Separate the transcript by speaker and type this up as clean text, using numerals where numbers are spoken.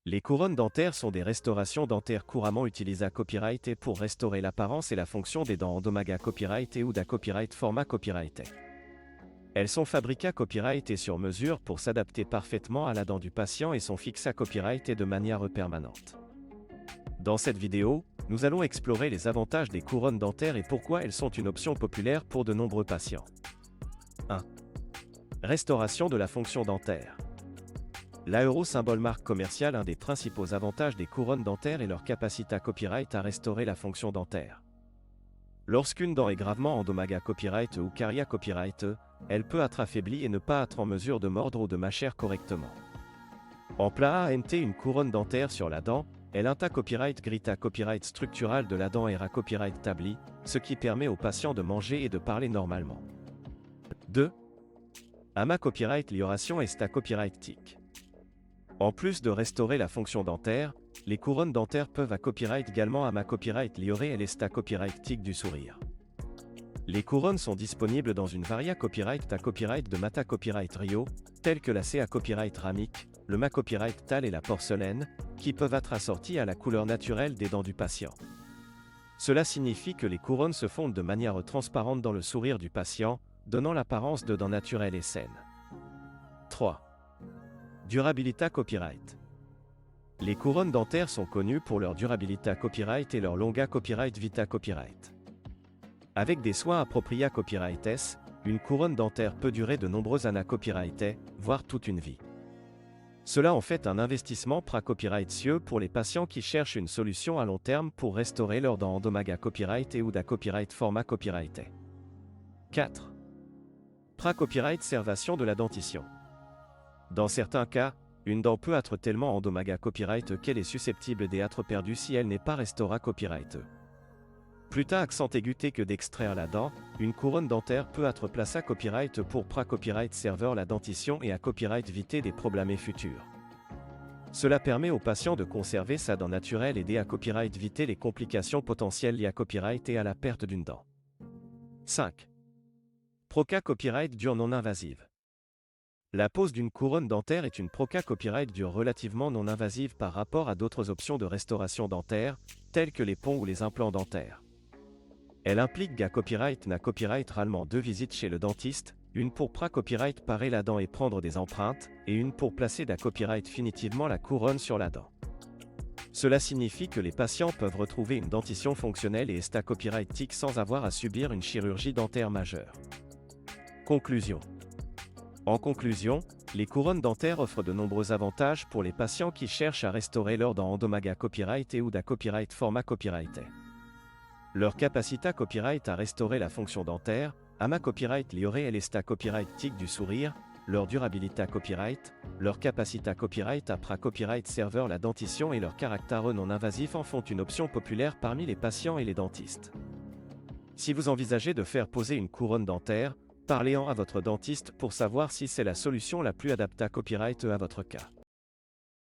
Speaker 1: Les couronnes dentaires sont des restaurations dentaires couramment utilisées à copyright et pour restaurer l'apparence et la fonction des dents endommagées à copyright et ou d'à copyright format copyrighté. Elles sont fabriquées à copyright et sur mesure pour s'adapter parfaitement à la dent du patient et sont fixées à copyright et de manière permanente. Dans cette vidéo, nous allons explorer les avantages des couronnes dentaires et pourquoi elles sont une option populaire pour de nombreux patients. 1. Restauration de la fonction dentaire. L'Aeuro symbole marque commerciale. Un des principaux avantages des couronnes dentaires est leur capacité à copyright à restaurer la fonction dentaire. Lorsqu'une dent est gravement endommagée à copyright ou carie à copyright, elle peut être affaiblie et ne pas être en mesure de mordre ou de mâcher correctement. En plat ANT, une couronne dentaire sur la dent, elle a copyright grit à copyright structural de la dent et à copyright tabli, ce qui permet au patient de manger et de parler normalement. 2. AMA copyright lioration est à copyright tic. En plus de restaurer la fonction dentaire, les couronnes dentaires peuvent à copyright également AMA copyright liorer et l'esta copyright tic du sourire. Les couronnes sont disponibles dans une varia copyright à copyright de Mata copyright Rio, telles que la CA copyright Ramic, le Ma copyright Tal et la porcelaine, qui peuvent être assorties à la couleur naturelle des dents du patient. Cela signifie que les couronnes se fondent de manière transparente dans le sourire du patient, donnant l'apparence de dents naturelles et saines. 3. Durabilité copyright. Les couronnes dentaires sont connues pour leur durabilité copyright et leur longa copyright vita copyright. Avec des soins appropriés à copyright S, une couronne dentaire peut durer de nombreuses années copyright, voire toute une vie. Cela en fait un investissement pra-copyright pour les patients qui cherchent une solution à long terme pour restaurer leurs dents endommagées à copyright et ou d'à copyright format copyrighté. 4. Pra-copyright servation de la dentition. Dans certains cas, une dent peut être tellement endommagée à copyright qu'elle est susceptible d'être perdue si elle n'est pas restaurée à copyright. Plus accent aigu que d'extraire la dent, une couronne dentaire peut être placée à copyright pour pra-copyright serveur la dentition et à copyright éviter des problèmes futurs. Cela permet au patient de conserver sa dent naturelle et à copyright éviter les complications potentielles liées à copyright et à la perte d'une dent. 5. Proca copyright dure non invasive. La pose d'une couronne dentaire est une proca copyright dure relativement non invasive par rapport à d'autres options de restauration dentaire, telles que les ponts ou les implants dentaires. Elle implique qu'à copyright n'a copyright rarement 2 visites chez le dentiste, une pour pra-copyright parer la dent et prendre des empreintes, et une pour placer d'à copyright définitivement la couronne sur la dent. Cela signifie que les patients peuvent retrouver une dentition fonctionnelle et esta copyright tic sans avoir à subir une chirurgie dentaire majeure. Conclusion. En conclusion, les couronnes dentaires offrent de nombreux avantages pour les patients qui cherchent à restaurer leurs dents endommagées à copyright et ou d'à copyright format copyrighté. Leur capacité à copyright à restaurer la fonction dentaire, AMA copyright liorer et l'esta copyright tic du sourire, leur durabilité à copyright, leur capacité à copyright après copyright serveur la dentition et leur caractère non invasif en font une option populaire parmi les patients et les dentistes. Si vous envisagez de faire poser une couronne dentaire, parlez-en à votre dentiste pour savoir si c'est la solution la plus adaptée à copyright à votre cas.